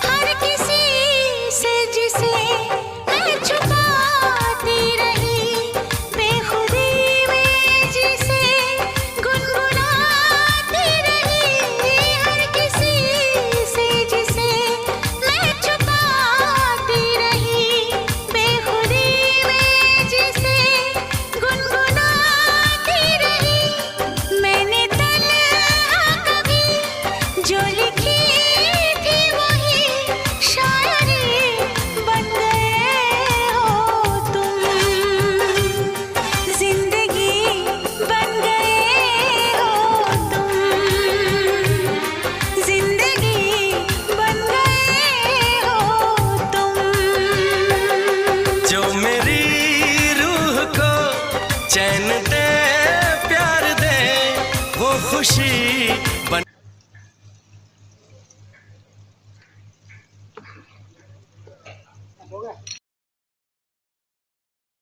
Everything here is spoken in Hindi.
हर किसी से जिसे मैं छुपाती रही, बेखुदी में जिसे गुनगुनाती रही। हर किसी से जिसे मैं छुपाती रही, बेखुदी में जिसे गुनगुनाती रही। मैंने तन्हा कभी जो लिखी थी वही शायरी बन गए हो तुम। जिंदगी बन गए हो तुम। जिंदगी बन गए हो तुम। जो मेरी रूह को चैन दे, प्यार दे, वो खुशी बन